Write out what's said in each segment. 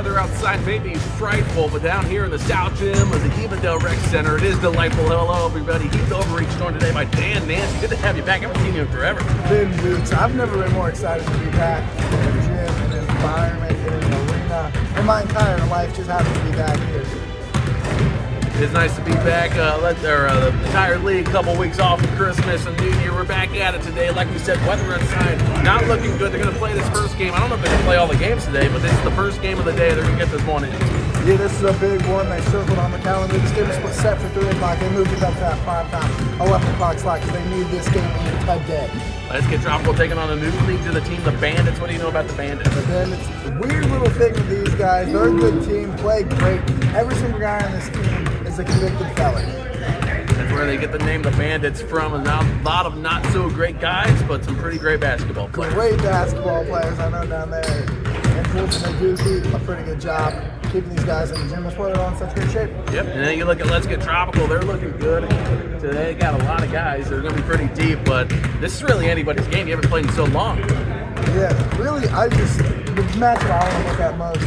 weather outside may be frightful, but down here in the South Gym of the Evendale Rec Center, it is delightful. Hello, everybody. He's Overreach, joined today by Dan Nancy. Good to have you back. I haven't seen you in forever. Been weeks. I've never been more excited to be back in the gym, in an environment, in an arena. In my entire life, just happens to be back here. It's nice to be back. The entire league, couple weeks off for Christmas and New Year. We're back at it today. Like we said, weather inside not looking good. They're going to play this first game. I don't know if they're going to play all the games today, but this is the first game of the day. They're going to get this one in. Yeah, this is a big one. They circled on the calendar. This game is set for 3 o'clock. They moved it up to that prime time, 11 o'clock slot, because they need this game in today. Let's get Tropical taking on a new league to the team, the Bandits. What do you know about the Bandits? The Bandits, a weird little thing with these guys. They're a good team, play great. Every single guy on this team is a convicted felon. That's where they get the name the Bandits from. And now a lot of not so great guys, but some pretty great basketball players. Great basketball players, I know down there. And they do a pretty good job keeping these guys in the gym. That's why they're all in such good shape. Yep, and then you look at Let's Get Tropical. They're looking good. Today got a lot of guys. They're going to be pretty deep, but this is really anybody's game. You haven't played in so long. Yeah, really, the match I want to look at most,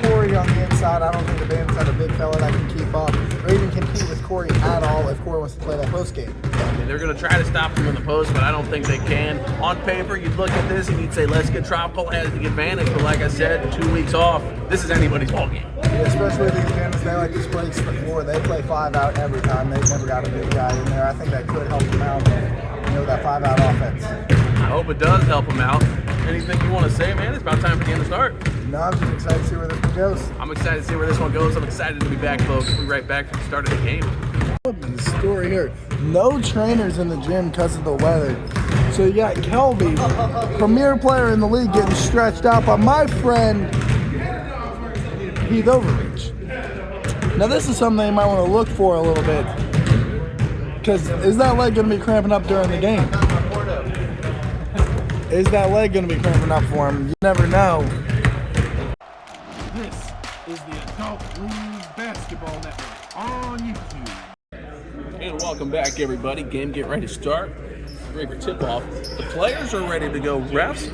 Corey on the inside. I don't think the Bandits have a big fella that can keep up or even compete with Corey at all if Corey wants to play that post game. I mean, they're going to try to stop him in the post, but I don't think they can. On paper, you'd look at this and you'd say, Let's Get Tropical has the advantage, but like I said, 2 weeks off, this is anybody's ball game. Yeah, especially these Bandits, they like to splace the floor. They play 5 out every time. They've never got a big guy in there. I think that could help them out, that 5 out offense. I hope it does help them out. Anything you want to say, man? It's about time for the game to start. No, I'm just excited to see where this one goes. I'm excited to see where this one goes. I'm excited to be back, folks. We'll be right back for the start of the game. The story here. No trainers in the gym because of the weather. So you got Kelby, premier player in the league, getting stretched out by my friend Heath Overreach. Now this is something you might want to look for a little bit. Because is that leg going to be cramping up during the game? Is that leg going to be cramping up for him? You never know. This is the Adult Blues Basketball Network on YouTube. And welcome back, everybody. Game get ready to start. Ready for tip-off. The players are ready to go. Refs,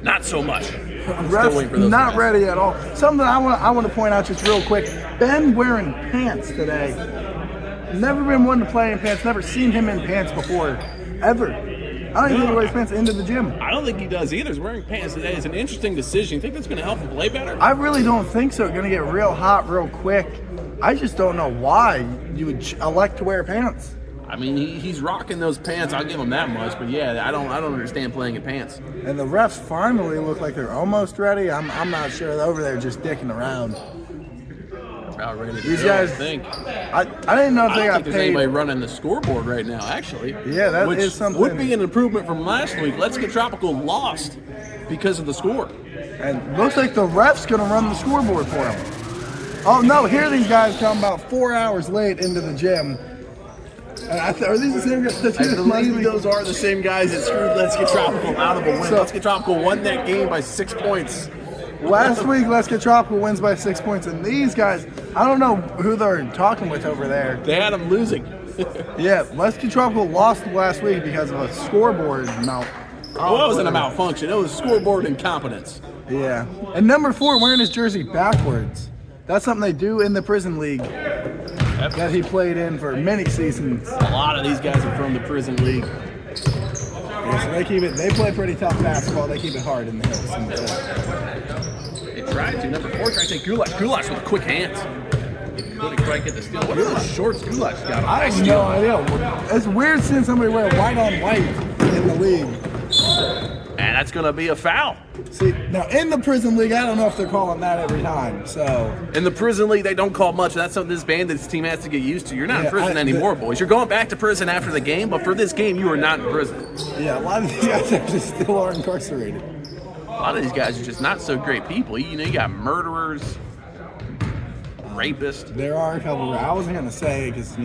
not so much. Refs not ready at all. Something I want to point out just real quick. Ben wearing pants today. Never been one to play in pants. Never seen him in pants before, ever. I don't even think he wears pants into the gym. I don't think he does either. He's wearing pants today. It's an interesting decision. You think that's going to help him play better? I really don't think so. It's going to get real hot real quick. I just don't know why you would elect to wear pants. I mean, he's rocking those pants. I'll give him that much. But yeah, I don't understand playing in pants. And the refs finally look like they're almost ready. I'm not sure. They're over there just dicking around. About ready to These go, guys, I think. I didn't know if they got there's paid. anybody running the scoreboard right now, actually. Yeah, that which is something. Would be an improvement from last week. Let's Get Tropical lost because of the score. And looks like the ref's going to run the scoreboard for them. Oh, no, here these guys come about 4 hours late into the gym. Are these the same guys? I believe those are the same guys that screwed Let's Get Tropical out of a win. Let's Get Tropical won that game by 6 points. Last week, Let's Get Tropical wins by 6 points, and these guys, I don't know who they're talking with over there. They had them losing. Yeah, Let's Get Tropical lost last week because of a scoreboard mount. Well, it wasn't a malfunction. It was scoreboard incompetence. Yeah. And number 4 wearing his jersey backwards. That's something they do in the prison league that he played in for many seasons. A lot of these guys are from the prison league. Yeah, so they play pretty tough basketball. They keep it hard in the hills. They tried to. Number 4 tried to take Gulash. Gulash with quick hands. Couldn't quite get the steal. What are those shorts Gulash got on? I have no idea. It's weird seeing somebody wear white on white in the league. And that's going to be a foul. See, now in the prison league, I don't know if they're calling that every time. So in the prison league, they don't call much. That's something this Bandits team has to get used to. You're not in prison anymore, boys. You're going back to prison after the game, but for this game, you are not in prison. Yeah, a lot of these guys actually still are incarcerated. A lot of these guys are just not so great people. You got murderers, rapists. There are a couple. I wasn't gonna say because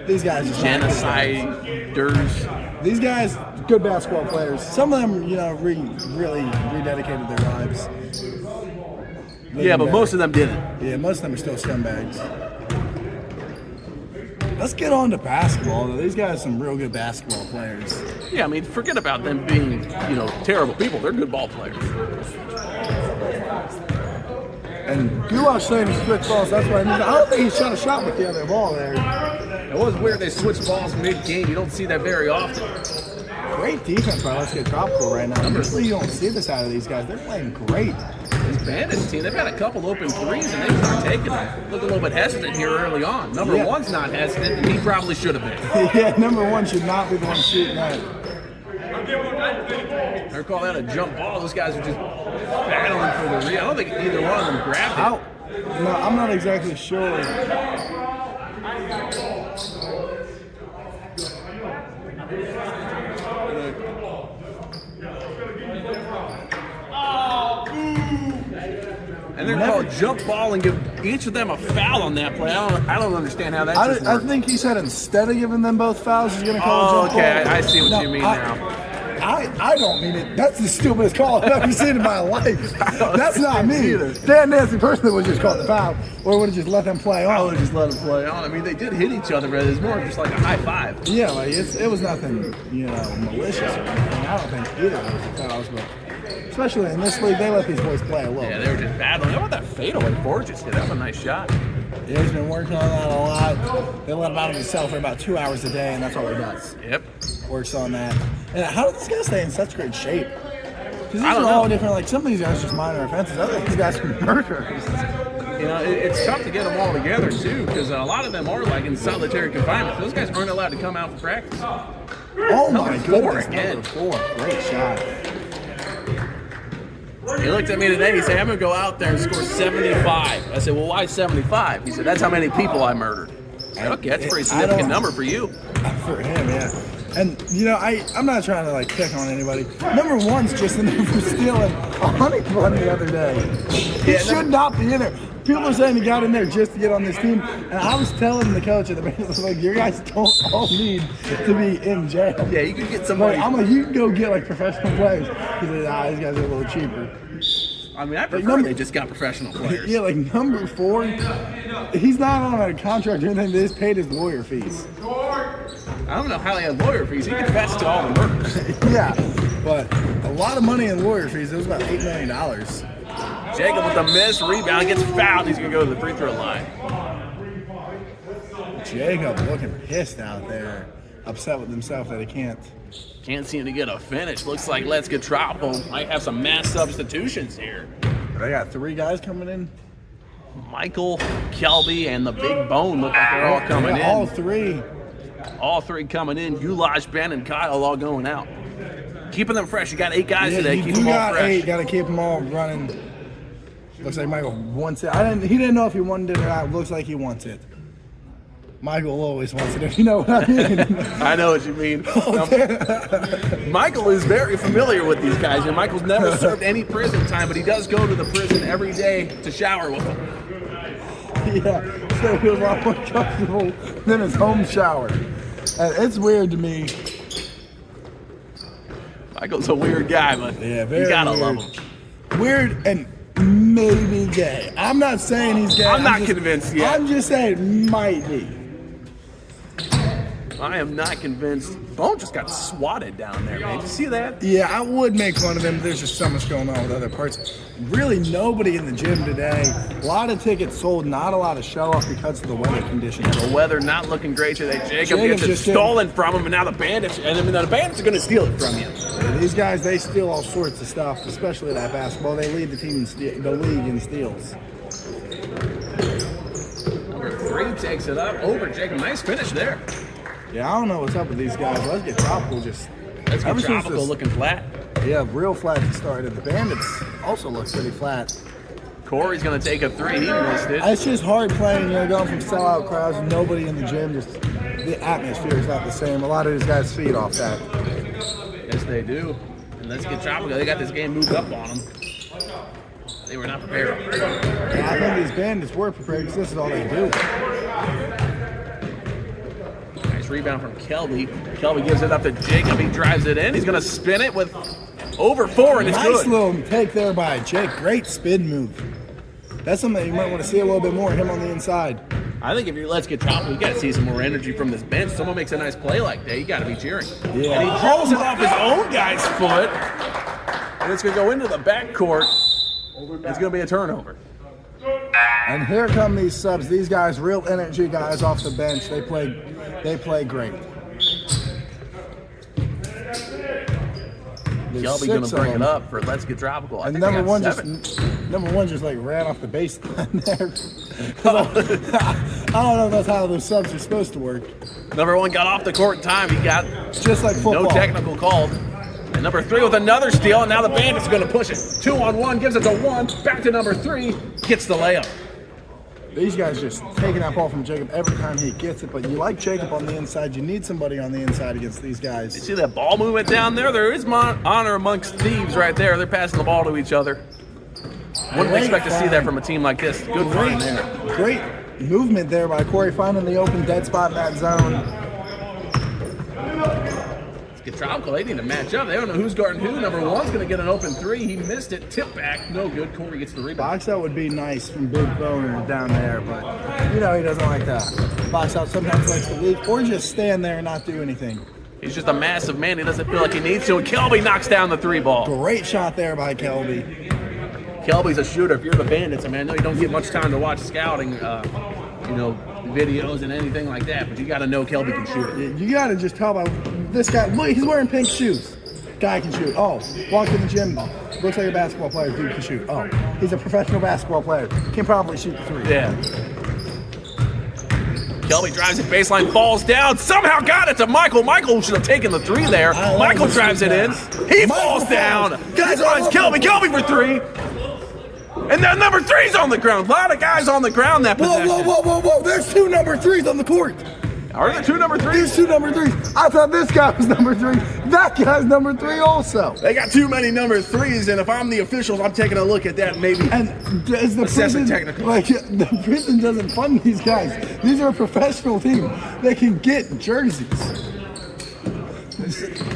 these guys just genociders. These guys, good basketball players. Some of them, really rededicated their lives. Yeah, but most of them didn't. Yeah, most of them are still scumbags. Let's get on to basketball, though. These guys are some real good basketball players. Yeah, I mean, forget about them being, terrible people. They're good ball players. And Goulash saying he switched balls, that's what I mean. I don't think he shot a shot with the other ball there. It was weird they switched balls mid-game. You don't see that very often. Great defense by Let's Get Tropical right now. Usually you don't see this out of these guys. They're playing great. This Bandits team, they've had a couple open threes and they've not taken them. Look a little bit hesitant here early on. Number one's not hesitant, and he probably should have been. Yeah, number one should not be the one shooting that. I call that a jump ball. Those guys are just battling for the rebound. I don't think either one of them grabbed it. No, I'm not exactly sure. And they're called jump ball and give each of them a foul on that play. I don't understand how that just I works. think he said instead of giving them both fouls, he's going to call a jump okay, ball. I see what you mean now. I don't mean it. That's the stupidest call I've ever seen in my life. That's not me. either. Dan Nancy personally would just call the foul, or would have just let them play I on. would just let them play on. I mean, they did hit each other, but it was more just like a high five. Yeah, like it was nothing, malicious or anything. I don't think either of those are fouls, but especially in this league, they let these boys play a little. Yeah, they were just battling. How about that fadeaway Borges hit? That was a nice shot. Yeah, he's been working on that a lot. They let him out of his cell for about 2 hours a day, and that's all he does. Yep. Works on that. And how did this guy stay in such great shape? Because these I don't are all know. different. Like, some of these guys are just minor offenses. Other these guys are murderers. It's tough to get them all together, too, because a lot of them are, like, in solitary confinement. Those guys aren't allowed to come out for practice. Oh, my Number 4 goodness. again. Number 4. Great shot. He looked at me today, he said, I'm going to go out there and score 75. I said, well, why 75? He said, that's how many people I murdered. I said, okay, that's a pretty significant number for you. For him, yeah. And, I'm not trying to, pick on anybody. Number 1's just in there for stealing a honey bun the other day. He should not be in there. People are saying he got in there just to get on this team. And I was telling the coach at the Bandits, your guys don't all need to be in jail. Yeah, you could get somebody. I'm like, you can go get, professional players. He said, these guys are a little cheaper. I mean, I prefer they just got professional players. Yeah, number 4, he's not on a contract or anything. They just paid his lawyer fees. I don't know how they had lawyer fees. He confessed to all the murders. Yeah, but a lot of money in lawyer fees. It was about $8 million. Jacob with a miss, rebound, gets fouled. He's going to go to the free throw line. Jacob looking pissed out there. Upset with himself that he can't. Can't seem to get a finish. Looks like Let's Get Tropical might have some mass substitutions here. They got 3 guys coming in. Michael, Kelby, and the Big Bone look like they're all coming in. All 3. All 3 coming in. Goulash, Ben, and Kyle all going out. Keeping them fresh. You got 8 guys today. You Keep them all got fresh. 8. Got to keep them all running. Looks like Michael wants it. He didn't know if he wanted it or not. Looks like he wants it. Michael always wants it, if you know what I mean. I know what you mean. Michael is very familiar with these guys. And Michael's never served any prison time, but he does go to the prison every day to shower with them. Yeah, so he was a lot more comfortable than his home shower. And it's weird to me. Michael's a weird guy, but Yeah, very you gotta weird. love him. Weird and maybe gay. I'm not saying he's gay. I'm not convinced yet. I'm just saying might be. I am not convinced. Bone just got swatted down there, man. Did you see that? Yeah, I would make fun of him. There's just so much going on with other parts. Really, nobody in the gym today. A lot of tickets sold, not a lot of show off because of the weather conditions. The weather not looking great today. Jacob Jacob's gets it just stolen from him, and now the Bandits, the Bandits are going to steal it from you. Yeah, these guys, they steal all sorts of stuff, especially that basketball. They lead the team in the league in steals. Number 3 takes it up over Jacob. Nice finish there. Yeah, I don't know what's up with these guys. Let's Get Tropical just. Let's ever get since Tropical this- looking flat. Yeah, real flat to start. And the Bandits also look pretty flat. Corey's going to take a 3. He missed it. It's just hard playing, going from sellout crowds, nobody in the gym. Just the atmosphere is not the same. A lot of these guys feed off that. Yes, they do. And Let's Get Tropical. They got this game moved up on them. They were not prepared. And I think these Bandits were prepared because this is all they do. Nice rebound from Kelby. Kelby gives it up to Jacob. He drives it in. He's going to spin it with over 4, and it's Nice good. little take there by Jake. Great spin move. That's something that you might want to see a little bit more of him on the inside. I think if you Let's Get Tropical, you got to see some more energy from this bench. Someone makes a nice play like that, you got to be cheering. Yeah. And he drills it off his own guy's foot, and it's going to go into the backcourt. It's going to be a turnover. And here come these subs. These guys, real energy guys off the bench. They play great. Kelby going to bring it up for Let's Get Tropical. And number one just like ran off the baseline there. I don't know if that's how those subs are supposed to work. Number 1 got off the court in time. He got just like football. No technical called. And number 3 with another steal, and now the Bandits are going to push it. 2-on-1, gives it to 1, back to number 3, gets the layup. These guys just taking that ball from Jacob every time he gets it, but you like Jacob on the inside. You need somebody on the inside against these guys. You see that ball movement down there? There is honor amongst thieves right there. They're passing the ball to each other. Wouldn't expect to see that from a team like this. Good run there. Great movement there by Corey, finding the open dead spot in that zone. Get Tropical, they need to match up. They don't know who's guarding who. Number 1's going to get an open 3. He missed it. Tip back. No good. Corey gets the rebound. Box out would be nice from Big Boner down there, but you know he doesn't like that. Box out sometimes likes to leave or just stand there and not do anything. He's just a massive man. He doesn't feel like he needs to. And Kelby knocks down the 3 ball. Great shot there by Kelby. Kelby's a shooter. If you're the Bandits, I mean, I know you don't get much time to watch scouting, videos and anything like that, but you got to know Kelby can shoot it. You got to just tell by this guy. Look, he's wearing pink shoes. Guy can shoot. Oh, walked in the gym. Looks like a basketball player. Dude can shoot. Oh, he's a professional basketball player. Can probably shoot the 3. Yeah. Kelby drives it baseline, falls down, somehow got it to Michael. Michael should have taken the 3 there. Michael drives it in. He falls down. Guys finds Kelby. Kelby for 3. And then number 3's on the ground. A lot of guys on the ground that possession. Whoa. There's 2 number 3s on the court. Are there 2 number 3s? There's 2 number 3s. I thought this guy was number 3. That guy's number 3 also. They got too many number 3s, and if I'm the officials, I'm taking a look at that maybe. And is the prison technical? Like the prison doesn't fund these guys. These are a professional team. They can get jerseys.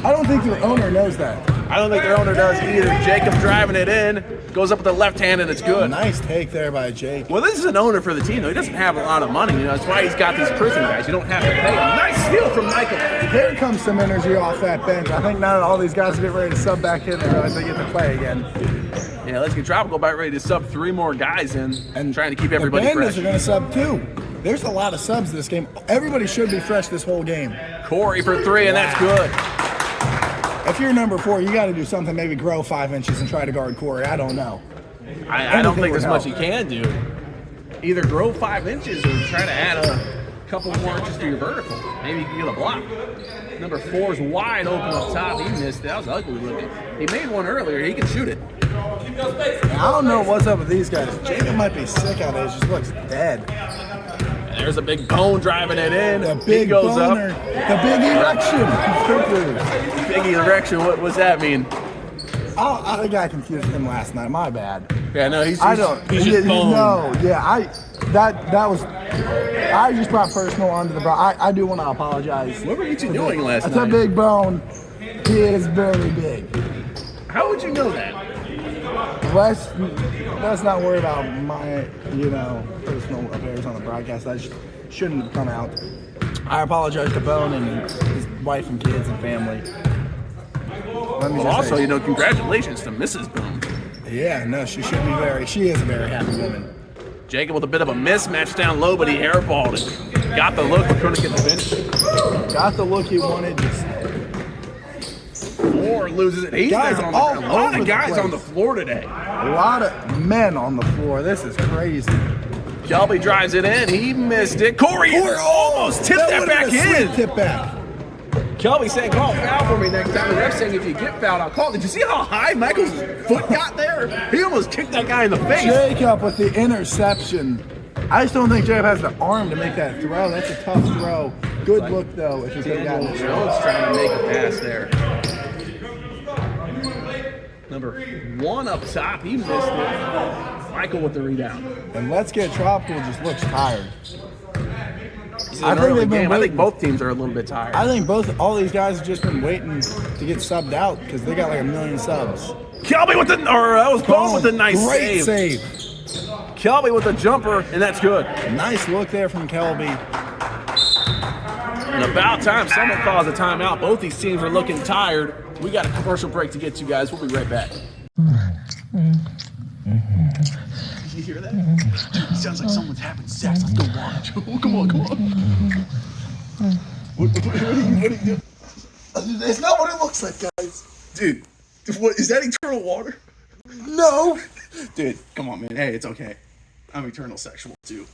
I don't think their owner knows that. I don't think their owner does either. Jacob driving it in, goes up with the left hand, and it's good. Nice take there by Jake. Well, this is an owner for the team, though. He doesn't have a lot of money. That's why he's got these prison guys. You don't have to pay him. Nice steal from Michael. Here comes some energy off that bench. I think now that all these guys are getting ready to sub back in, they realize they get to play again. Yeah, Let's Get Tropical about ready to sub 3 more guys in and trying to keep everybody fresh. fresh. The Bandits are going to sub 2. There's a lot of subs this game. Everybody should be fresh this whole game. Corey for 3, and that's good. If you're number 4, you got to do something, maybe grow 5 inches and try to guard Corey. I don't know. I don't think there's much you can do. Either grow 5 inches or try to add a couple more inches to your vertical. Maybe you can get a block. Number 4's wide open up top. He missed it. That was ugly looking. He made one earlier. He can shoot it. I don't know what's up with these guys. Jacob might be sick out there. He just looks dead. And there's a big bone driving it in. The big goes boner. Up. The big erection. Big erection. What does that mean? I think I confused him last night. My bad. Yeah, no, he's just boned. No, yeah, I just brought personal onto the bro. I do want to apologize. What were you two doing last night? It's a big bone. He is very big. How would you know that? Let's not worry about my, personal affairs on the broadcast. That shouldn't have come out. I apologize to Bone and his wife and kids and family. Also, congratulations to Mrs. Boone. Yeah, no, she is a very happy woman. Jacob with a bit of a mismatch down low, but he airballed it. Got the look, but couldn't get the finish. Got the look he wanted. Or loses it. He's guys on the ground. A lot of guys on the floor today. A lot of men on the floor. This is crazy. Kelby drives it in. He missed it. Corey almost tipped that back in. Tip back. Kelby saying, call foul for me next time. The ref saying, if you get fouled, I'll call. Did you see how high Michael's foot got there? He almost kicked that guy in the face. Jacob with the interception. I just don't think Jacob has the arm to make that throw. That's a tough throw. Good look, though, if he could have gotten it. Jones trying to make a pass there. Number 1 up top, he missed it. Michael with the rebound. And Let's Get Tropical just looks tired. I think both teams are a little bit tired. I think all these guys have just been waiting to get subbed out because they got like 1 million subs. Kelby with Bone with a nice Great save. Kelby with a jumper, and that's good. Nice look there from Kelby. And about time someone calls a timeout. Both these teams are looking tired. We got a commercial break to get to, guys. We'll be right back. Did you hear that? Sounds like someone's having sex. Let's go watch. Oh, come on, come on. What are you doing? It's not what it looks like, guys. Dude, what is that eternal water? No. Dude, come on, man. Hey, it's okay. I'm eternal sexual too.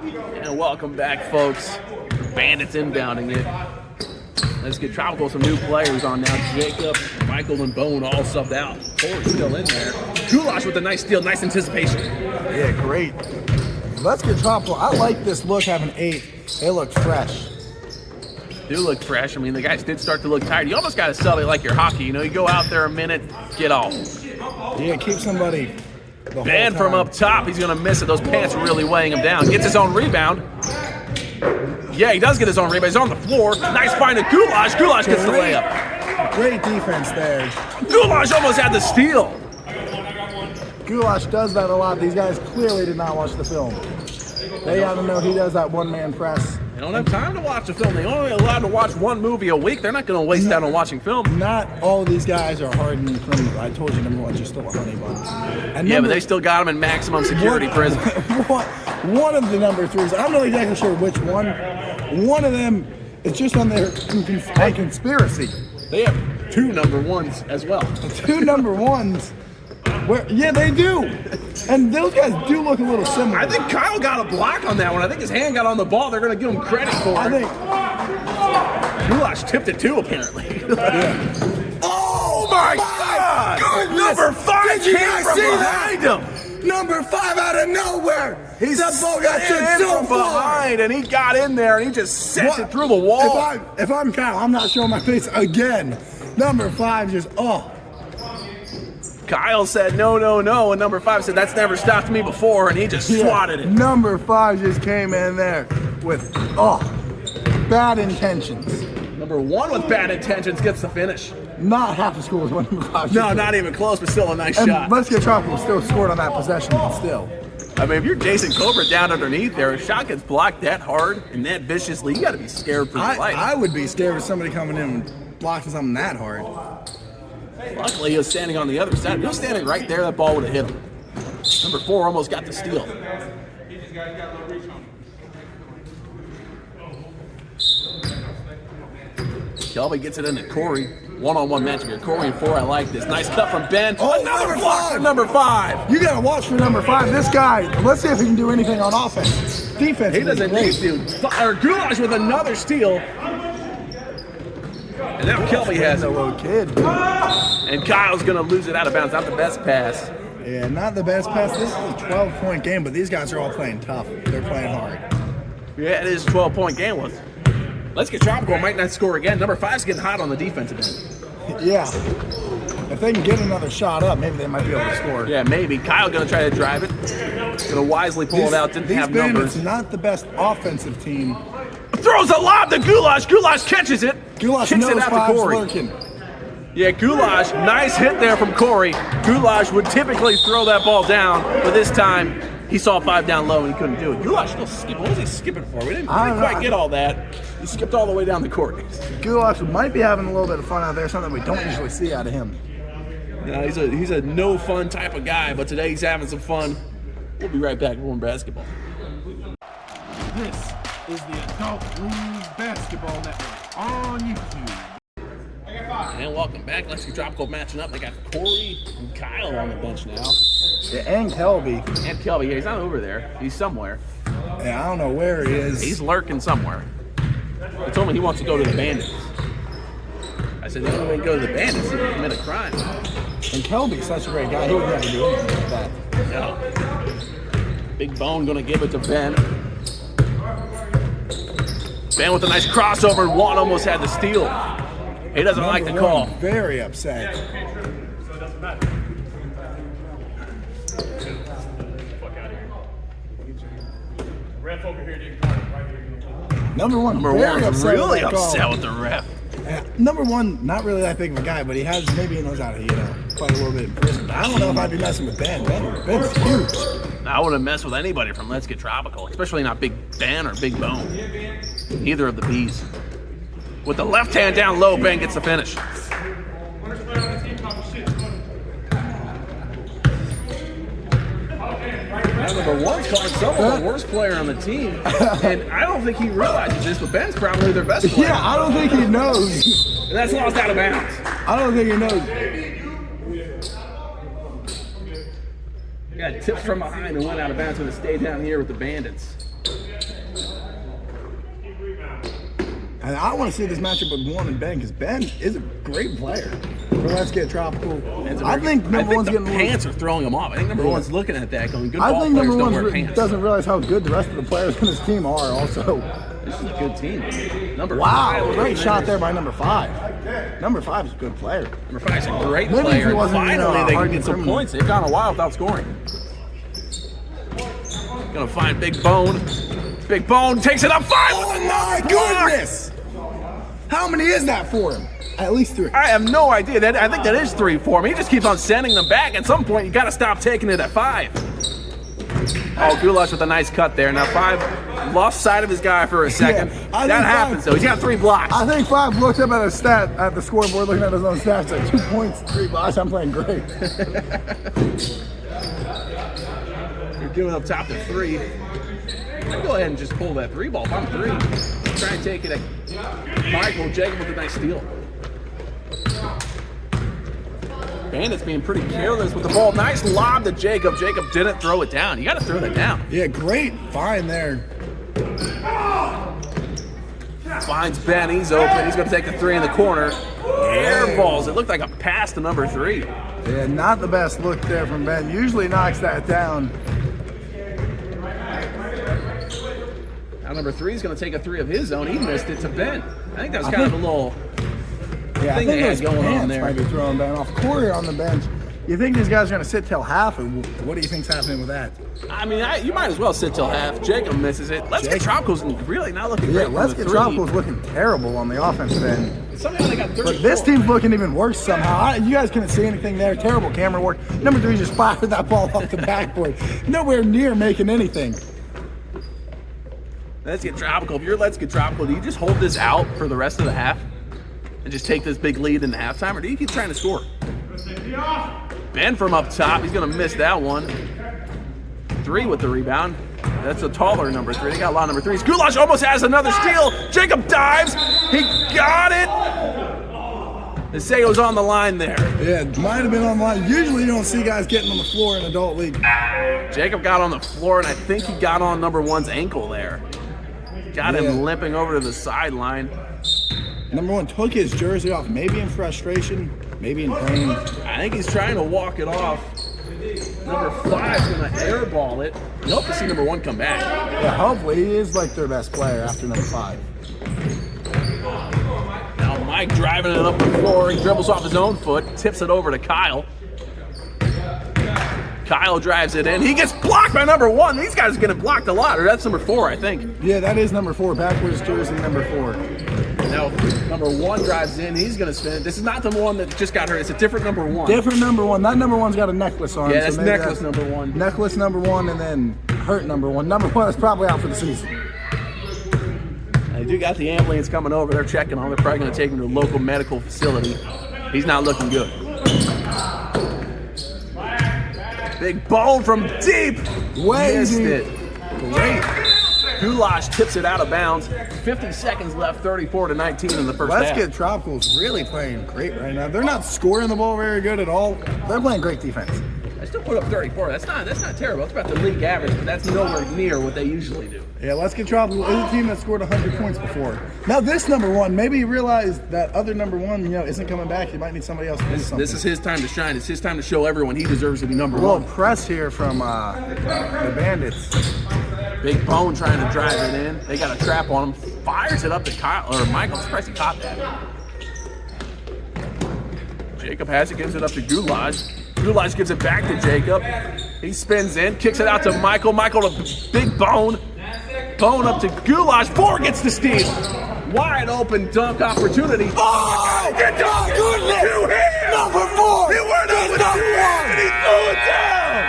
And welcome back, folks. Bandits inbounding it. Let's get Tropical some new players on now. Jacob, Michael, and Bone all subbed out. Corey's still in there. Goulash with a nice steal, nice anticipation. Yeah, great. Let's get Tropical. I like this look having 8. They look fresh. Do look fresh. I mean, the guys did start to look tired. You almost got to sell it like your hockey. You know, you go out there a minute, get off. Yeah, keep somebody. Ben from up top, he's going to miss it. Those pants are really weighing him down. Gets his own rebound. Yeah, he does get his own rebound. He's on the floor. Nice find of Goulash. Goulash gets the layup. Great defense there. Goulash almost had the steal. Goulash does that a lot. These guys clearly did not watch the film. They got to know he does that one-man press. They don't have time to watch a film. They're only allowed to watch one movie a week. They're not going to waste that on watching film. Not all of these guys are hardened criminals. I told you number 1's just still a honey bun. And yeah, but they still got him in maximum security prison. One of the number 3s, I'm not exactly sure which one. One of them is just on their conspiracy. They have 2 number 1s as well. 2 number 1s. Yeah, they do. And those guys do look a little similar. I think Kyle got a block on that one. I think his hand got on the ball. They're going to give him credit for it. I think Goulash tipped it too, apparently. Yeah. Oh my God! Goodness. Number 5 Did you came guys from see behind that? him. Number 5 out of nowhere. That ball got Slid sent in so from far. behind, and he got in there, and he just sent it through the wall. If I'm Kyle, I'm not showing my face again. Number 5 just, Kyle said, no, no, no, and number 5 said, that's never stopped me before, and he just swatted it. Number 5 just came in there with, bad intentions. Number 1 with bad intentions gets the finish. Not half the score is what number 5 No, not even close, but still a nice and shot. Let's get Tropical still scored on that possession, but still. I mean, if you're Jason Cobra down underneath there, a shot gets blocked that hard and that viciously, you got to be scared for your life. I would be scared of somebody coming in and blocking something that hard. Luckily, he was standing on the other side. If he was standing right there, that ball would have hit him. Number 4 almost got the steal. Kelby gets it into Corey. One-on-one matchup here. Corey and 4, I like this. Nice cut from Ben. Another block from number 5. You got to watch for number 5. This guy, let's see if he can do anything on offense. Defense. He doesn't need to. Goulash with another steal. And now Kelby has it. Little kid. And Kyle's going to lose it out of bounds. Not the best pass. Yeah, not the best pass. This is a 12-point game, but these guys are all playing tough. They're playing hard. Yeah, it is a 12-point game. Let's get Tropical. Might not score again. Number 5's getting hot on the defensive end. Yeah. If they can get another shot up, maybe they might be able to score. Yeah, maybe. Kyle going to try to drive it. Going to wisely pull it out. Didn't have numbers. It's not the best offensive team. Throws a lob to Goulash. Goulash catches it. Goulash kicks knows it out to 5's Corey. lurking. Yeah, Goulash, nice hit there from Corey. Goulash would typically throw that ball down, but this time he saw 5 down low and he couldn't do it. Goulash still skipping. What was he skipping for? We didn't quite get all that. He skipped all the way down the court. Goulash might be having a little bit of fun out there, something we don't usually see out of him. Yeah, he's a no fun type of guy, but today he's having some fun. We'll be right back with more basketball. This is the Adult League Basketball Network on YouTube. And welcome back. Let's get Tropical matching up. They got Corey and Kyle on the bench now. Yeah, and Kelby. And Kelby, yeah, he's not over there. He's somewhere. Yeah, I don't know where he is. He's lurking somewhere. He told me he wants to go to the Bandits. I said, the only way to go to the Bandits is to commit a crime. And Kelby's such a great guy. He would never do anything like that. No. Big Bone going to give it to Ben. Ben with a nice crossover, and Juan almost had the steal. He doesn't like the call. Very upset. Number one was really upset with the ref. Number 1, not really that big of a guy, but he knows how to, play a little bit in prison. But I don't know if I'd be messing with Ben. Ben's huge. I wouldn't mess with anybody from Let's Get Tropical, especially not Big Ben or Big Bone. Neither of the B's. With the left hand down low, Ben gets the finish. Number one's calling someone the worst player on the team, and I don't think he realizes this, but Ben's probably their best player. Yeah, I don't think he knows. And that's lost out of bounds. I don't think he knows. Got tipped from behind and went out of bounds to stay down here with the Bandits. And I want to see this matchup with Warren and Ben because Ben is a great player. So let's get tropical. I think number one's getting pants are throwing him off. I think number one's looking at that going, good I ball think players number don't wear one pants. doesn't realize how good the rest of the players in his team are also. This is a good team. Number Wow, 5. great shot there by number 5. Number 5 is a good player. Number 5 is a great Maybe if player. he And wasn't, finally, they hard can get some criminal. points. They've gone a while without scoring. Gonna find Big Bone. Big Bone takes it up 5. Oh my goodness! How many is that for him? At least 3. I have no idea. I think that is 3 for him. He just keeps on sending them back. At some point, you got to stop taking it at 5. Oh, Goulash with a nice cut there. Now 5 lost sight of his guy for a second. Yeah, that happens, though. He's got 3 blocks. I think 5 looked up at a stat at the scoreboard, looking at his own stats, like 2 points, 3 blocks. I'm playing great. You're giving up top to 3. I'd go ahead and just pull that 3 ball. If I'm 3, try and take it at Michael. Jacob with a nice steal. Bandits being pretty careless with the ball. Nice lob to Jacob. Jacob didn't throw it down. You got to throw that down. Yeah, great find there. Finds Ben. He's open. He's going to take the 3 in the corner. Air balls. It looked like a pass to number 3. Yeah, not the best look there from Ben. Usually knocks that down. Now number 3 is going to take a 3 of his own. He missed it to Ben. I think that was kind of a little Yeah, thing I they think had those going on pants there. might be throwing Ben off. Corey on the bench. You think these guys are going to sit till half, or what do you think's happening with that? I mean, you might as well sit till half. Jacob misses it. Let's Get Tropicals really not looking great. Yeah, Let's Get Tropicals looking terrible on the offensive end. Somehow they got 34. But this team's looking even worse somehow. You guys couldn't see anything there. Terrible camera work. Number 3 just fired that ball off the backboard. Nowhere near making anything. Let's Get Tropical. If you're Let's Get Tropical, do you just hold this out for the rest of the half and just take this big lead in the halftime, or do you keep trying to score? Ben from up top, he's going to miss that one. 3 with the rebound. That's a taller number 3. They got a lot of number 3s. Goulash almost has another steal. Jacob dives. He got it. They say it was on the line there. Yeah, it might have been on the line. Usually you don't see guys getting on the floor in adult league. Jacob got on the floor, and I think he got on number 1's ankle there. Got him limping over to the sideline. Number 1 took his jersey off, maybe in frustration, maybe in pain. I think he's trying to walk it off. Number 5's going to airball it. You hope to see number 1 come back. Yeah, hopefully he is like their best player after number 5. Now Mike driving it up the floor. He dribbles off his own foot, tips it over to Kyle. Kyle drives it in. He gets blocked by number 1. These guys are getting blocked a lot. Or that's number 4, I think. Yeah, that is number 4. Backwards jersey, number 4. Now, number 1 drives in. He's going to spin it. This is not the one that just got hurt. It's a different number 1. Different number 1. That number 1's got a necklace on. Yeah, that's so maybe necklace number 1. Necklace number 1 and then hurt number 1. Number 1 is probably out for the season. They do got the ambulance coming over. They're checking on him. They're probably going to take him to a local medical facility. He's not looking good. Big bone from deep. Missed it. Great. Goulash tips it out of bounds. 50 seconds left, 34-19 in the first Let's half. Get Tropicals really playing great right now. They're not scoring the ball very good at all. They're playing great defense. I still put up 34. That's not terrible. It's about the league average, but that's nowhere near what they usually do. Yeah, Let's Get Tropicals is a team that scored 100 points before. Now this number 1, maybe he realized that other number 1, isn't coming back. He might need somebody else to do something. This is his time to shine. It's his time to show everyone he deserves to be number a little 1. press here from the Bandits. Big Bone trying to drive it in. They got a trap on him. Fires it up to Kyle or Michael. I'm surprised he caught that. Jacob has it, gives it up to Goulash. Goulash gives it back to Jacob. He spins in, kicks it out to Michael. Michael to Big Bone. Bone up to Goulash. 4 gets the steal. Wide open dunk opportunity. Oh, good dunk! goodness! Two hands! Number 4! He went up with 2 hands and he threw it down!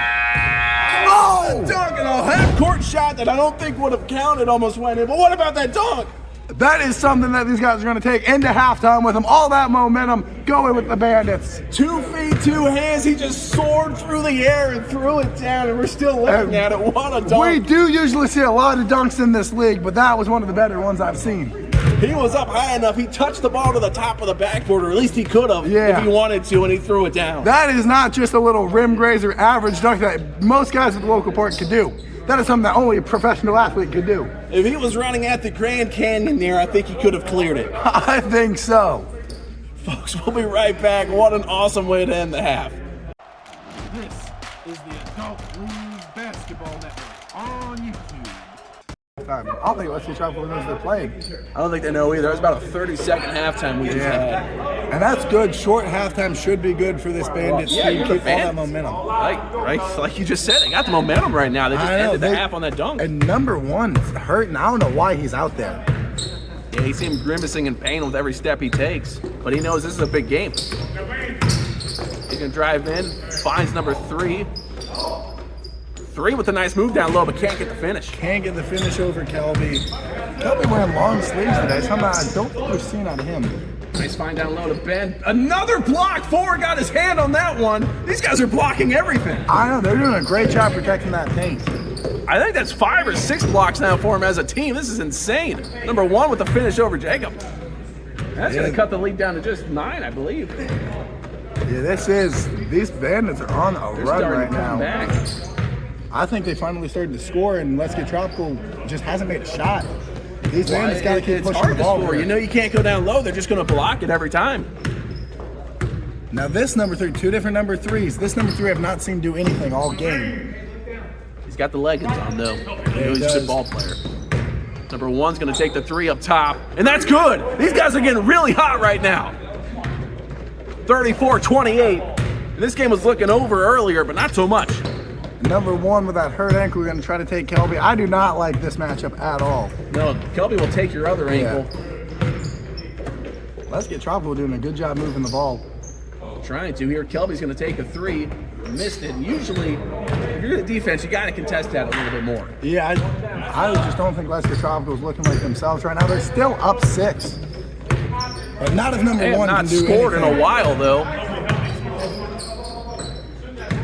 Oh! Dunk and a half-court shot that I don't think would have counted almost went in. But what about that dunk? That is something that these guys are going to take into halftime with them. All that momentum going with the Bandits. 2 feet, 2 hands. He just soared through the air and threw it down, and we're still looking at it. What a dunk. We do usually see a lot of dunks in this league, but that was one of the better ones I've seen. He was up high enough. He touched the ball to the top of the backboard, or at least he could have if he wanted to, and he threw it down. That is not just a little rim grazer average dunk that most guys at the local park could do. That is something that only a professional athlete could do. If he was running at the Grand Canyon there, I think he could have cleared it. I think so. Folks, we'll be right back. What an awesome way to end the half. This is the Adult League Basketball Network on YouTube. I don't think Let's Get Tropical knows they're playing. I don't think they know either. It was about a 30-second halftime we just had. And that's good. Short halftime should be good for this Bandits team. you're Keep the all that Bandits. momentum. Like, like you just said, they got the momentum right now. They just ended the half on that dunk. And number one is hurting. I don't know why he's out there. Yeah, he seemed grimacing in pain with every step he takes, but he knows this is a big game. He's gonna drive in, finds number 3. 3 with a nice move down low, but can't get the finish. Can't get the finish over Kelby. Kelby wearing long sleeves today. Something I don't think we've seen out of him. Nice find down low to Ben. Another block. Ford got his hand on that one. These guys are blocking everything. I know, they're doing a great job protecting that paint. I think that's 5 or 6 blocks now for him as a team. This is insane. Number 1 with the finish over Jacob. That's going to cut the lead down to just 9, I believe. Yeah, these Bandits are on a They're run starting right to come now. back. I think they finally started to score, and Let's Get Tropical just hasn't made a shot. These Bandits got to keep It's pushing hard the to ball. score. You know you can't go down low. They're just going to block it every time. Now this number 3, 2 different number 3s. This number 3 I've not seen do anything all game. He's got the leggings on, though. You know he he's a good does. ball player. Number 1's going to take the 3 up top, and that's good. These guys are getting really hot right now. 34-28. This game was looking over earlier, but not so much. Number 1 with that hurt ankle, we're going to try to take Kelby. I do not like this matchup at all. No, Kelby will take your other ankle. Let's Get Tropical doing a good job moving the ball. Trying to here. Kelby's going to take a 3. Missed it. Usually, if you're the defense, you got to contest that a little bit more. Yeah, I just don't think Let's Get Tropical is looking like themselves right now. They're still up 6. But not if number They have 1 not can do scored anything. in a while, though.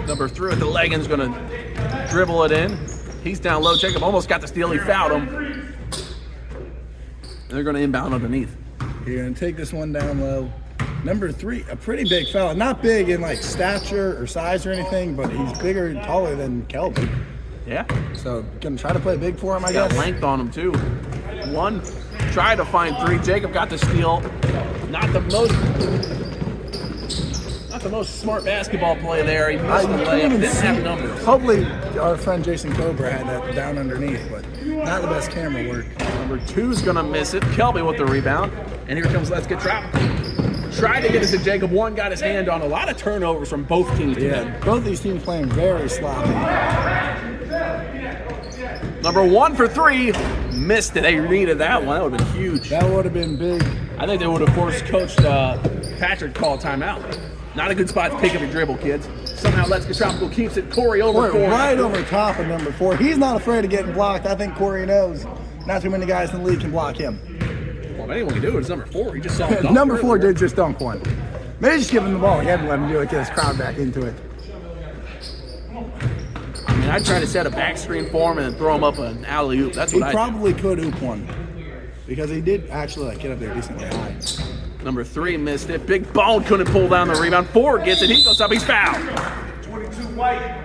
Number 3 with the leggings going to dribble it in. He's down low. Jacob almost got the steal. He fouled him. And they're going to inbound underneath. You're going to take this one down low. Number 3, a pretty big fella. Not big in like stature or size or anything, but he's bigger and taller than Kelby. Yeah. So going to try to play big for him, I Got guess. length on him, too. 1 tried to find 3. Jacob got the steal. Not the most smart basketball play there. He missed the layup. Didn't have numbers. Hopefully our friend Jason Cobra had that down underneath, but not the best camera work. Number 2's gonna miss it. Kelby with the rebound. And here comes Let's Get Tropical. Tried to get it to Jacob. 1 got his hand on. A lot of turnovers from both teams today. Yeah, both these teams playing very sloppy. Number 1 for 3. Missed it. They needed that one. That would have been huge. That would have been big. I think they would have forced Coach Patrick to call a timeout. Not a good spot to pick up your dribble, kids. Somehow Let's Get Tropical keeps it. Corey over We're 4. right over top of number 4. He's not afraid of getting blocked. I think Corey knows. Not too many guys in the league can block him. Well, if anyone can do it, it's number 4. He just saw it. Number 4 did just dunk one. Maybe just give him the ball again and let him do it, get his crowd back into it. I mean, I'd try to set a back screen for him and then throw him up an alley-oop. That's He what I probably could oop one because he did actually get up there decently high. Number 3 missed it. Big Bone couldn't pull down the rebound. 4 gets it. He goes up. He's fouled.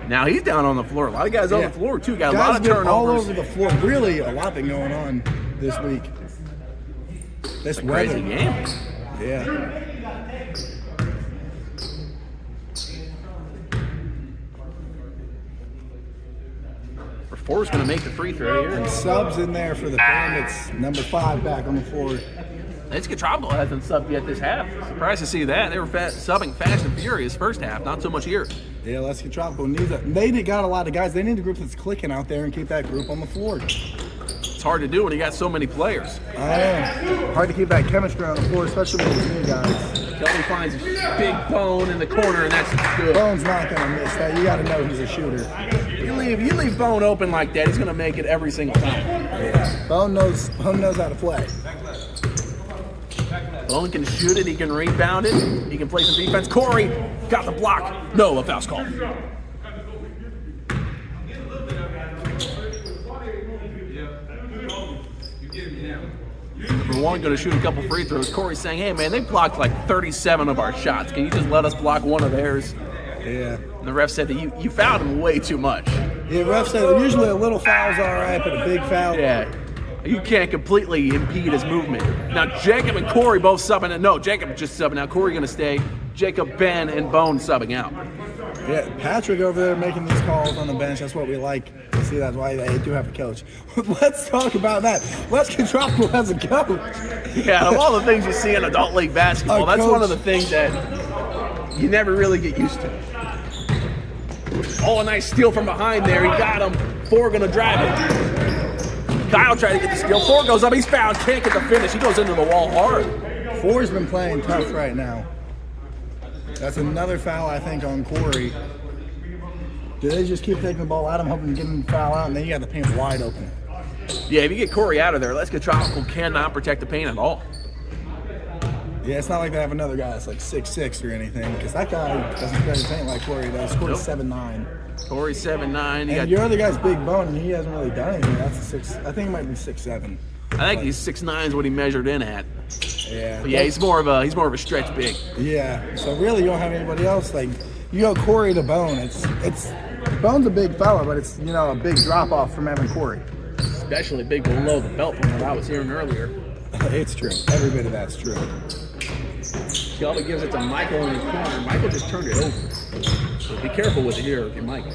Now he's down on the floor. A lot of guys on the floor, too. Got a lot of turnovers. All over the floor. Really a lot been going on this week. This weather. Crazy game. Yeah. For 4's going to make the free throw here. And subs in there for the Bandits. Number 5 back on the floor. Let's Get Tropical hasn't subbed yet this half. Surprised to see that. They were subbing fast and furious first half. Not so much here. Yeah, Let's Get Tropical needs it. They got a lot of guys. They need a group that's clicking out there and keep that group on the floor. It's hard to do when you got so many players. I know. Hard to keep that chemistry on the floor, especially with these new guys. Kelby finds Big Bone in the corner, and that's good. Bone's not going to miss that. You got to know he's a shooter. You leave Bone open like that, he's going to make it every single time. Bone knows how to play. Bone can shoot it, he can rebound it, he can play some defense. Corey got the block. No, a foul's called. Number one going to shoot a couple free throws. Corey's saying, hey man, they blocked like 37 of our shots. Can you just let us block one of theirs? Yeah. And the ref said that you fouled him way too much. Yeah, ref said usually a little foul's all right, but a big foul. Yeah. You can't completely impede his movement. Now, Jacob and Corey both subbing it. No, Jacob just subbing out. Corey going to stay. Jacob, Ben, and Bone subbing out. Yeah, Patrick over there making these calls on the bench. That's what we like to see. That's why they do have a coach. Let's talk about that. Let's get Tropical as a coach. Yeah, of all the things you see in adult league basketball, that's one of the things that you never really get used to. Oh, a nice steal from behind there. He got him. Four going to drive it. Kyle tried to get the steal. Four goes up. He's fouled. Can't get the finish. He goes into the wall hard. Four's been playing tough right now. That's another foul, I think, on Corey. Do they just keep taking the ball at him, hoping to get him to foul out, and then you got the paint wide open? Yeah, if you get Corey out of there, Let's Get Tropical cannot protect the paint at all. Yeah, it's not like they have another guy that's like 6'6" or anything, because that guy doesn't play the paint like Corey does. Corey's 7'9". Corey's 7'9". And your other guy's big bone, and he hasn't really done anything. That's a 6. I think he might be 6'7". I think he's 6'9" is what he measured in at. Yeah. But yeah, he's more of a stretch big. Yeah. So really, you don't have anybody else. Like you go Corey to Bone. It's Bone's a big fella, but it's a big drop off from having Corey. Especially big below the belt from what I was hearing earlier. It's true. Every bit of that's true. Shelby gives it to Michael in the corner. Michael just turned it over. So be careful with it here if you're Michael.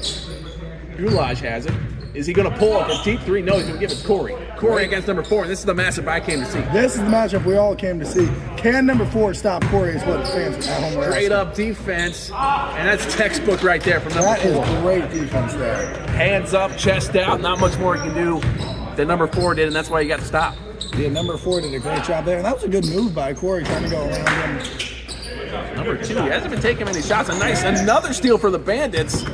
Goulash has it. Is he going to pull up a deep three? No, he's going to give it to Corey. Corey against number 4. And this is the matchup I came to see. This is the matchup we all came to see. Can number 4 stop Corey is what fans at home are asking. Straight up defense. And that's textbook right there from number 4. That is great defense there. Hands up, chest out. Not much more he can do than number 4 did, and that's why you got to stop. Yeah, number 4 did a great job there. And that was a good move by Corey trying to go around him. Number 2, he hasn't been taking many shots. Another steal for the Bandits.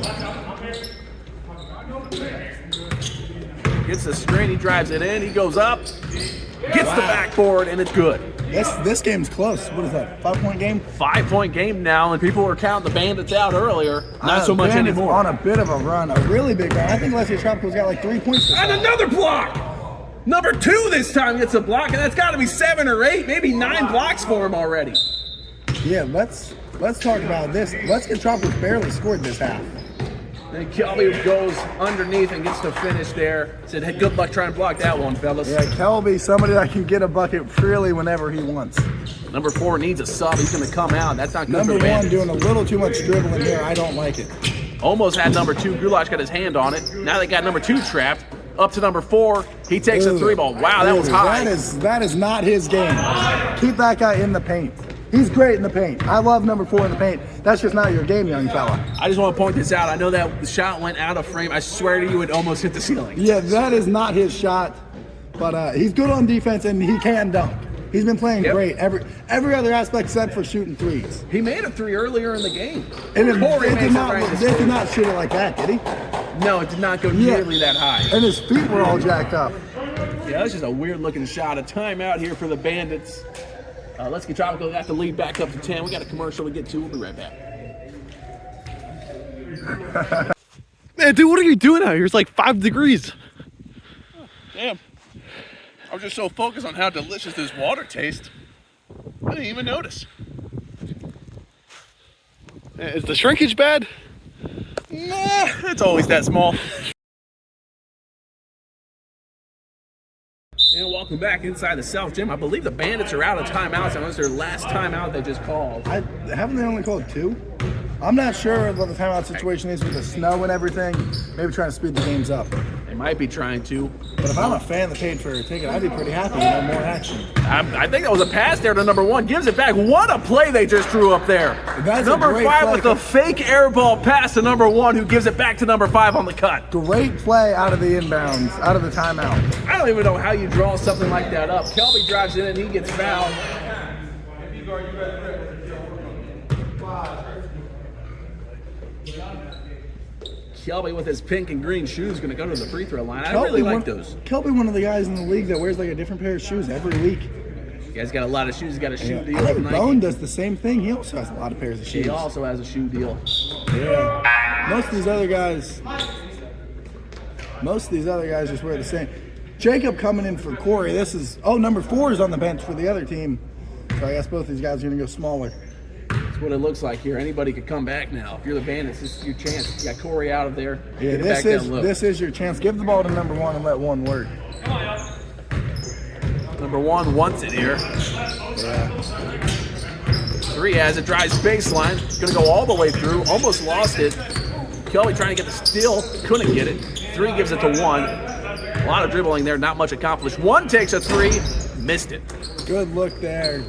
Gets the screen, he drives it in, he goes up, gets the backboard, and it's good. This game's close. What is that, 5-point game? 5-point game now, and people were counting the Bandits out earlier. Not so much Bandits anymore. On a bit of a run, a really big run. I think Let's Get Tropical's got like 3 points. And another block! Number 2 this time gets a block, and that's got to be 7 or 8, maybe 9 blocks for him already. Yeah, let's talk about this. Let's Get Tropical barely scored this half. Then Kelby goes underneath and gets the finish there. Said, hey, good luck trying to block that one, fellas. Yeah, Kelby, somebody that can get a bucket really whenever he wants. Number 4 needs a sub. He's going to come out. That's not good number for the Bandits. 1 doing a little too much dribbling here. I don't like it. Almost had number 2. Goulash got his hand on it. Now they got number 2 trapped. Up to number 4. He takes a 3-ball. Wow, that was high. That is not his game. Keep that guy in the paint. He's great in the paint. I love number 4 in the paint. That's just not your game, young fella. I just want to point this out. I know that the shot went out of frame. I swear to you, it almost hit the ceiling. Yeah, that is not his shot. But he's good on defense, and he can dunk. He's been playing great. Every other aspect except for shooting threes. He made a 3 earlier in the game. And they did not shoot it like that, did he? No, it did not go nearly that high. And his feet were all jacked up. Yeah, that's just a weird-looking shot. A timeout here for the Bandits. Let's Get Tropical. Got the lead back up to 10. We got a commercial to get to. We'll be right back. Man, dude, what are you doing out here? It's like 5 degrees. Damn. I was just so focused on how delicious this water tastes. I didn't even notice. Is the shrinkage bad? Nah, it's always that small. And welcome back inside the South Gym. I believe the Bandits are out of timeouts. Unless their last timeout they just called. Haven't they only called 2? I'm not sure what the timeout situation is with the snow and everything. Maybe trying to speed the games up. They might be trying to. But if I'm a fan that paid for a ticket, I'd be pretty happy with more action. I think that was a pass there to number 1. Gives it back. What a play they just drew up there. That's number a great 5 play. with the fake air ball pass to number 1, who gives it back to number 5 on the cut. Great play out of the inbounds, out of the timeout. I don't even know how you draw something like that up. Kelby drives it in and he gets fouled. Kelby with his pink and green shoes going to go to the free throw line. I really like those. Kelby, one of the guys in the league that wears like a different pair of shoes every week. You guys got a lot of shoes. You got a shoe Yeah. deal I with think Nike. Bone does the same thing. He also has a lot of pairs of shoes. He also has a shoe deal. Yeah. Most of these other guys just wear the same. Jacob coming in for Corey. This is number 4 is on the bench for the other team. So I guess both these guys are gonna go smaller. That's what it looks like here. Anybody could come back now. If you're the Bandits, this is your chance. You got Corey out of there. Yeah, Get it back down low. this is your chance. Give the ball to number 1 and let 1 work. Number 1 wants it here. Yeah. 3 has it, drives baseline. Gonna go all the way through. Almost lost it. Kelby trying to get the steal, couldn't get it. 3 gives it to 1. A lot of dribbling there, not much accomplished. 1 takes a 3, missed it. Good look there.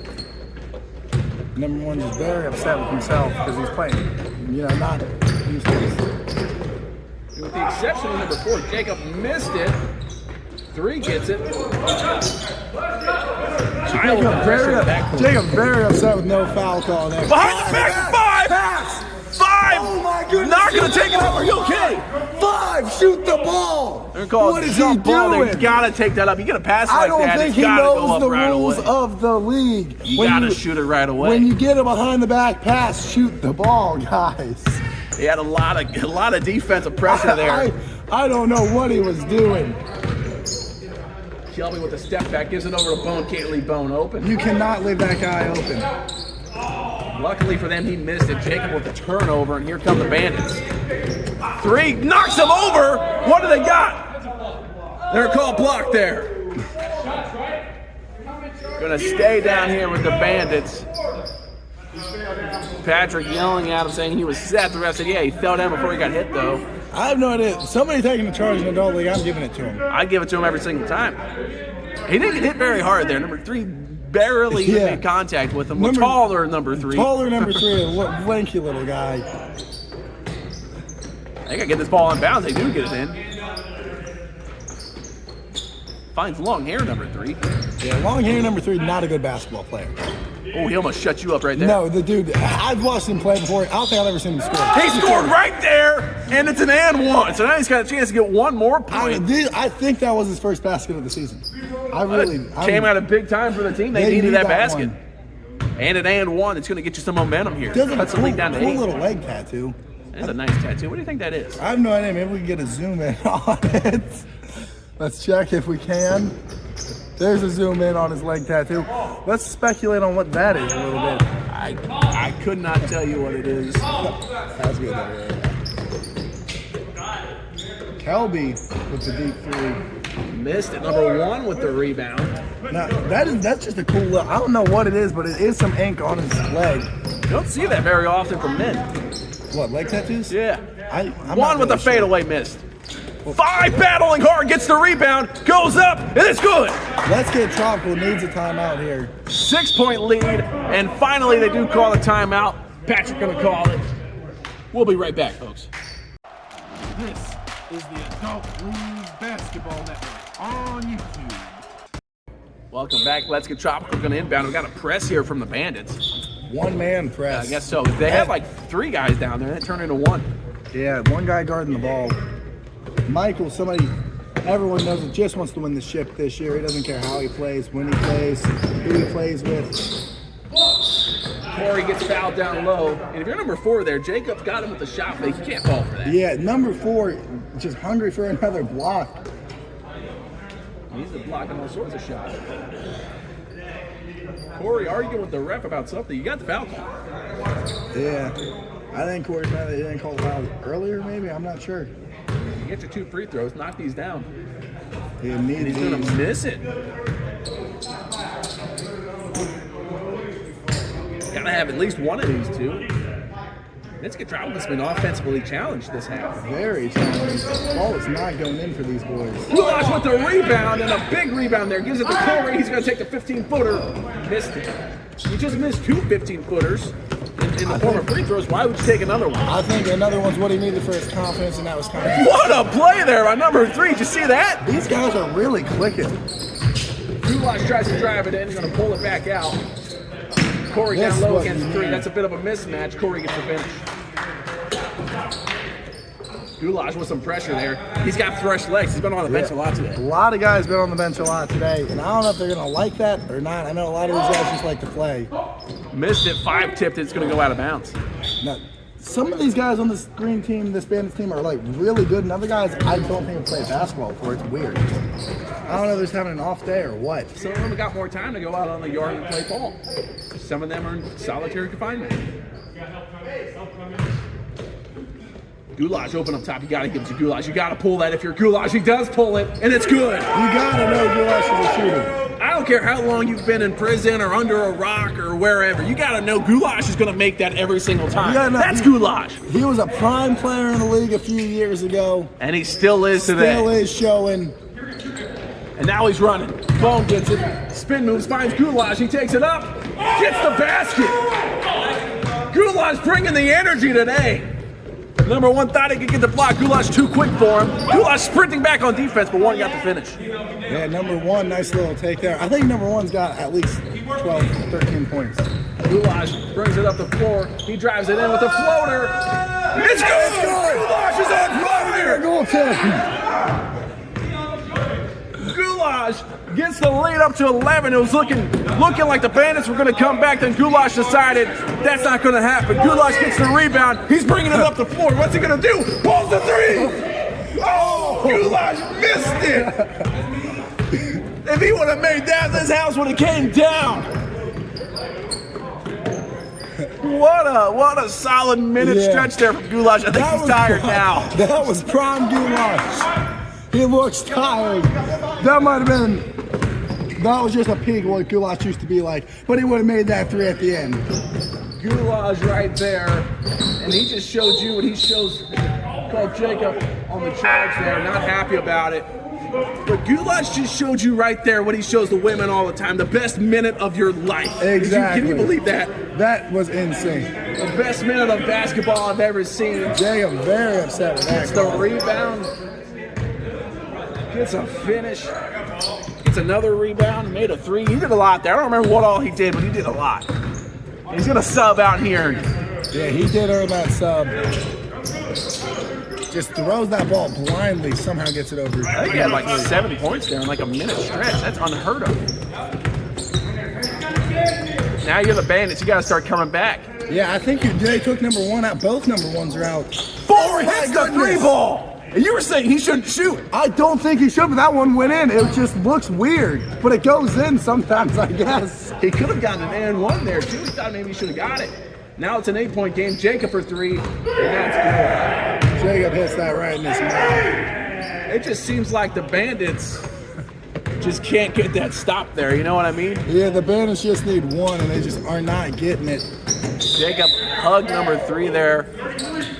Number 1 is very upset with himself because he's playing, not these days. With the exception of number 4, Jacob missed it. 3 gets it. Jacob very upset with no foul call there. Behind the back, 5! Pass! 5! Oh my goodness! Not gonna take it up. Are you okay? 5! Shoot the ball! They're calling What is he jump ball there. doing? You gotta take that up. You get a pass I like don't that, think it's he gotta go knows up the right rules away. of the league. You gotta shoot it right away. When you get a behind the back pass, shoot the ball, guys. He had a lot of defensive pressure there. I don't know what he was doing. Kelby with a step back, gives it over to Bone, can't leave Bone open. You cannot leave that guy open. Luckily for them, he missed it. Jacob with the turnover, and here come the Bandits. 3 knocks him over. What do they got? They're called block there. Gonna stay down here with the Bandits. Patrick yelling at him, saying he was set. The ref said, yeah, he fell down before he got hit, though. I have no idea. Somebody taking the charge in the adult league, I'm giving it to him. I give it to him every single time. He didn't get hit very hard there. Number 3 barely made contact with him. Taller number 3. Taller number 3, a lanky little guy. They gotta get this ball in bounds. They do get it in. Finds long hair number 3. Yeah, long hair number 3, not a good basketball player. Oh, he almost shut you up right there. No, the dude, I've watched him play before. I don't think I've ever seen him score. He scored right there, and it's an and 1. So now he's got a chance to get 1 more point. I think that was his first basket of the season. Came out of big time for the team. They needed that basket. One. And an and 1. It's going to get you some momentum here. Does Cuts a the lead down to cool 8. little leg tattoo. That's a nice tattoo. What do you think that is? I have no idea. Maybe we can get a zoom in on it. Let's check if we can. There's a zoom in on his leg tattoo. Let's speculate on what that is a little bit. I could not tell you what it is. That's good. Kelby with the deep 3. Missed it. Number 1 with the rebound. Now that's just a cool look. I don't know what it is, but it is some ink on his leg. You don't see that very often from men. What, leg tattoos? Yeah. I'm 1 not with really the fadeaway missed. 5 battling hard, gets the rebound, goes up, and it's good. Let's get Tropical. Needs a timeout here. 6-point lead, and finally they do call a timeout. Patrick gonna call it. We'll be right back, folks. This is the Adult League Basketball Network on YouTube. Welcome back. Let's Get Tropical. Gonna inbound. We got a press here from the Bandits. One-man press. I guess so. They had like 3 guys down there, and it turned into 1. Yeah, one guy guarding the ball. Michael, everyone knows it, just wants to win the ship this year. He doesn't care how he plays, when he plays, who he plays with. Corey gets fouled down low. And if you're number 4 there, Jacob's got him with the shot fake. You can't fall for that. Yeah, number 4, just hungry for another block. He's blocking all sorts of shots. Corey arguing with the ref about something. You got the foul call. Yeah, I think Corey's mad that he didn't call the foul earlier, maybe. I'm not sure. You get your 2 free throws, knock these down. He And he's gonna miss it. Gotta have at least one of these 2. Let's Get Tropical has been offensively challenged this half. Very challenging. The ball is not going in for these boys. Gulash with the rebound, and a big rebound there. Gives it to Corey. He's going to take the 15-footer. Missed it. You just missed 2 15-footers in the form of free throws. Why would you take another one? I think another one's what he needed for his confidence, and that was confidence. What a play there by number 3. Did you see that? These guys are really clicking. Gulash tries to drive it in. He's going to pull it back out. Corey down low against 3. That's a bit of a mismatch. Corey gets the finish. Goulash with some pressure there. He's got fresh legs. He's been on the bench a lot today. A lot of guys been on the bench a lot today, and I don't know if they're going to like that or not. I know a lot of these guys just like to play. Missed it, 5 tipped it. It's going to go out of bounds. Now, some of these guys on this green team, this Bandits team, are like really good, and other guys I don't think have played basketball before. It's weird. I don't know if they're just having an off day or what. Some of them got more time to go out on the yard and play ball. Some of them are in solitary confinement. Goulash open up top. You got to give it to Goulash. You got to pull that if you're Goulash. He does pull it, and it's good. You got to know Goulash is a shooter. I don't care how long you've been in prison or under a rock or wherever. You got to know Goulash is going to make that every single time. That's Goulash. He was a prime player in the league a few years ago. And he still is today. Still is showing. And now he's running. Bone gets it. Spin moves, finds Goulash. He takes it up. Gets the basket. Goulash bringing the energy today. Number 1 thought he could get the block. Goulash too quick for him. Goulash sprinting back on defense, but 1 got the finish. Yeah, number 1, nice little take there. I think number 1's got at least 12, 13 points. Goulash brings it up the floor. He drives it in with a floater. It's good! Goulash is on fire! Goulash gets the lead up to 11. It was looking like the Bandits were going to come back. Then Goulash decided that's not going to happen. Goulash gets the rebound. He's bringing it up the floor. What's he going to do? Pulls the 3. Oh, Goulash missed it. If he would have made that, this house would have came down. What a solid minute stretch there from Goulash. I think he's tired now. That was prime Goulash. He looks tired. That was just a peak of what Goulash used to be like. But he would have made that 3 at the end. Goulash right there. And he just showed you what he shows called Jacob on the charge there. Not happy about it. But Goulash just showed you right there what he shows the women all the time. The best minute of your life. Exactly. Can you believe that? That was insane. The best minute of basketball I've ever seen. Jacob very upset with that. It's the rebound. Gets a finish. Gets another rebound. Made a 3. He did a lot there. I don't remember what all he did, but he did a lot. He's going to sub out here. Yeah, he did earn that sub. Just throws that ball blindly, somehow gets it over. I think he had like 7 points there in like a minute stretch. That's unheard of. Now you're the Bandits. You got to start coming back. Yeah, I think they took number 1 out. Both number 1s are out. 4 hits the 3 ball. And you were saying he shouldn't shoot. I don't think he should, but that one went in. It just looks weird, but it goes in sometimes, I guess. He could have gotten an and 1 there too. He thought maybe he should have got it. Now it's an 8-point game. Jacob for 3, and that's good. Jacob hits that right in his mouth. It just seems like the Bandits just can't get that stop there. You know what I mean? Yeah, the Bandits just need 1, and they just are not getting it. Jacob hugged number 3 there.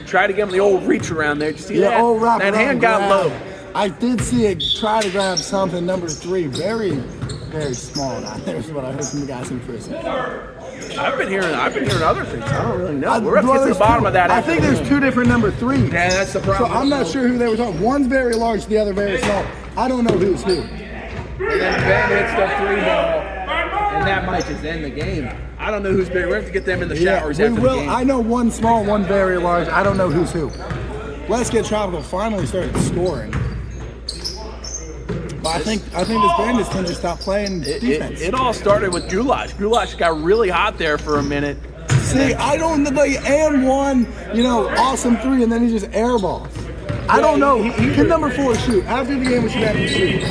Try to give him the old reach around there. Did you see that? Old wrap that around hand got grab. low. I did see it try to grab something. Number 3, very, very small down there is what I heard from the guys in prison. I've been hearing other things. I don't really know. We're going to get to the bottom of that. I think there's 2 different number 3s. Yeah, that's the problem. So I'm not sure who they were talking. One's very large, the other very small. I don't know who's who. And then Ben hits the 3 ball, and that might just end the game. I don't know who's bigger. We have to get them in the showers after the game. I know one small, one very large. I don't know who's who. Let's Get Tropical finally started scoring. But I think this Bandits team just stopped playing defense. It all started with Goulash. Goulash got really hot there for a minute. See, I don't know. And 1, awesome 3, and then he just airballs. I don't know. Can number 4 shoot? After the game, we should have him shoot.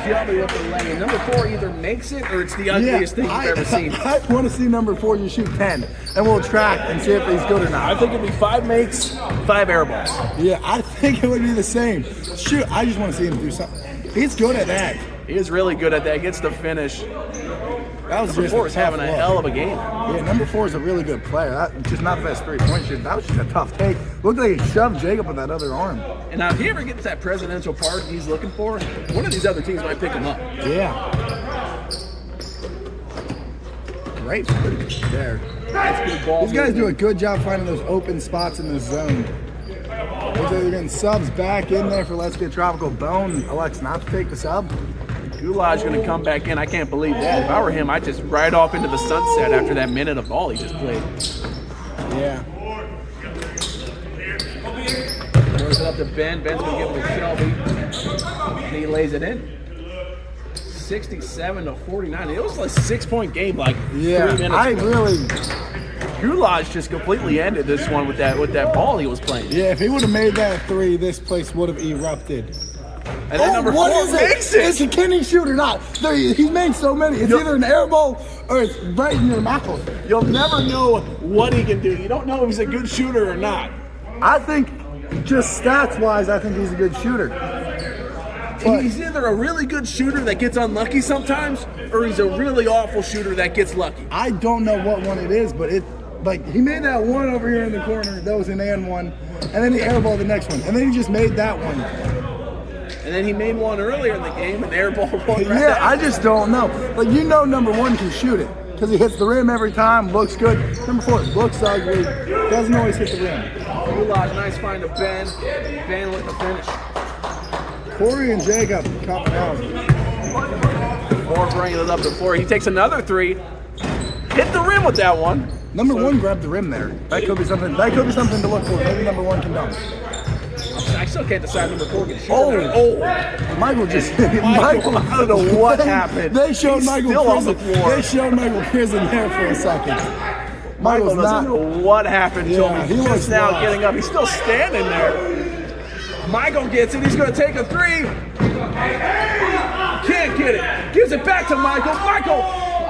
Number 4 either makes it or it's the ugliest thing you've ever seen. I want to see number 4 you shoot 10, and we'll track and see if he's good or not. I think it'd be 5 makes, 5 air balls. Yeah, I think it would be the same. Shoot, I just want to see him do something. He's good at that. He is really good at that. Gets the finish. That was Number just 4 is having a hell of a game. Yeah, number 4 is a really good player. That just not the best 3-point shooter. That was just a tough take. Looked like he shoved Jacob with that other arm. And now, if he ever gets that presidential pardon he's looking for, one of these other teams might pick him up. Yeah. Great there. That's good ball. These guys do a good job finding those open spots in the zone. They're getting subs back in there for Let's Get Tropical. Bone elects not to take the sub. Goulash going to come back in. I can't believe that. If I were him, I'd just ride off into the sunset after that minute of ball he just played. Yeah. Throws it up to Ben. Ben's going to give it to Shelby. And he lays it in. 67-49. It was like a 6-point game, like 3 minutes. I really. Goulash just completely ended this one with that ball he was playing. Yeah, if he would have made that 3, this place would have erupted. And then number 4 makes it. Can he shoot or not? He's made so many. It's either an air ball or it's right in your mouth. You'll never know what he can do. You don't know if he's a good shooter or not. I think, just stats-wise, I think he's a good shooter. But He's either a really good shooter that gets unlucky sometimes, or he's a really awful shooter that gets lucky. I don't know what one it is, but he made that one over here in the corner. That was an and one, and then he airballed the next one, and then he just made that one. And then he made one earlier in the game, and airball one right Yeah, after. I just don't know. Like, number 1 can shoot it because he hits the rim every time. Looks good. Number 4 looks ugly. Doesn't always hit the rim. Goulash, nice find to Ben. Ben with the finish. Corey and Jacob coming out. 4 bringing it up to 4. He takes another 3. Hit the rim with that one. Number 1 grabbed the rim there. That could be something. That could be something to look for. Maybe number 1 can dunk. I still can't decide number 4 can shoot. Michael just. Michael, I don't know what happened. They showed He's Michael still on the prison. floor. They showed Michael prison there for a second. Michael doesn't know what happened to Yeah, him. he He's looks just now lost. getting up. He's still standing there. Michael gets it. He's going to take a 3. Can't get it. Gives it back to Michael. Michael!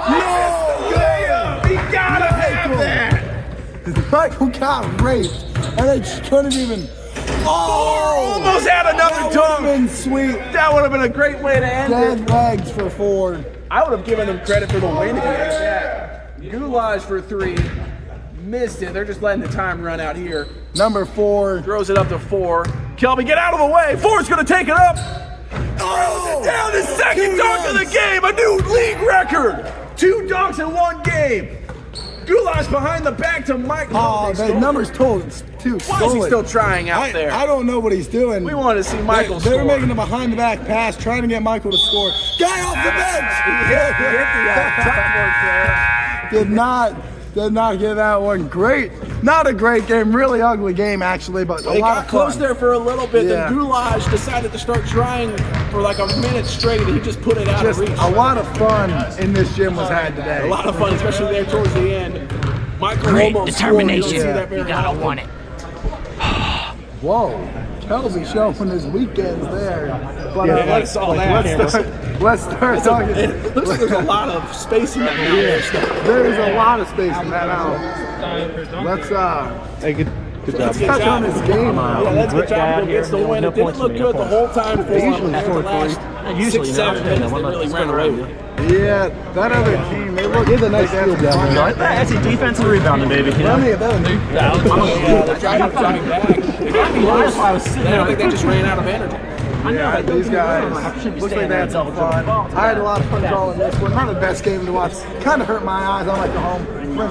No! He gotta have that! Michael got raped, and they couldn't even. Oh! Almost had another That would dunk. have been sweet. That would have been a great way to end Dead it. legs for 4. I would have given him credit for the win if he had that. Goulash for 3. Missed it. They're just letting the time run out here. Number 4. Throws it up to 4. Kelby, get out of the way. 4's going to take it up. Throws it down. His second dunk of the game. A new league record. 2 dunks in 1 game. Goulash behind the back to Mike. Oh, the numbers told. It's too Why is he still trying out there? I don't know what he's doing. We want to see Michael They were score. making a behind-the-back pass, trying to get Michael to score. Guy off the bench. Did not get that one. Great. Not a great game. Really ugly game, actually, but a It lot got of close fun. there for a little bit. Yeah. Then Goulash decided to start trying for like a minute straight, and he just put it out Just of reach. a lot of fun in this gym was had today. A lot of fun, especially there towards the end. Michael Great almost determination. scored. You don't see that very You gotta often. want it. Whoa. Kelby showing his weekends there. But Yeah, I saw that. let's start talking. It looks like there's a lot of space in that now. There's a lot of space in that out. Let's Hey, good Let's job. get touch on John. this game. Yeah, let's get John gets the win. It didn't look good the whole time for him. usually After the score last 6-7 minutes, they really ran away with it. Yeah, that other team, they look a nice field down there. That's a defensive rebounding, baby. You know? Yeah, they're trying to drive back. They got me close. I think they just ran out of energy. Yeah, these guys looks like they had some fun. I had a lot of fun calling this one. Not the best game to watch. Kind of hurt my eyes. I like the home.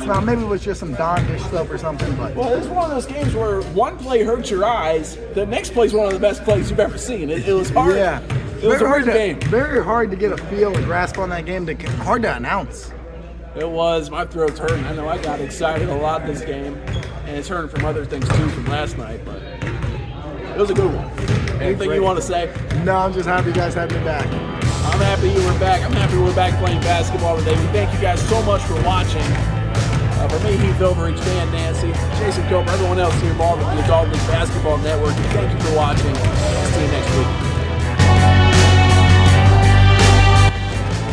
Now, maybe it was just some donkish stuff or something, but Well, it's one of those games where one play hurts your eyes. The next play is one of the best plays you've ever seen. It was hard. yeah, It was a hard weird game. Very hard to get a feel and grasp on that game. Hard to announce. It was. My throat's hurting. I know I got excited a lot this game, and it's hurting from other things too from last night. But it was a good one. Anything you want to say? No, I'm just happy you guys had me back. I'm happy you were back. I'm happy we're back playing basketball today. We thank you guys so much for watching. For me, Heath Overreach, Dan Nancy, Jason Coper, everyone else here involved with the Adult League Basketball Network. Thank you for watching. See you next week.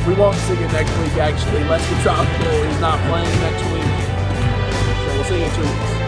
We won't see you next week, actually. Let's get Tropical. He's not playing next week. So we'll see you in 2 weeks.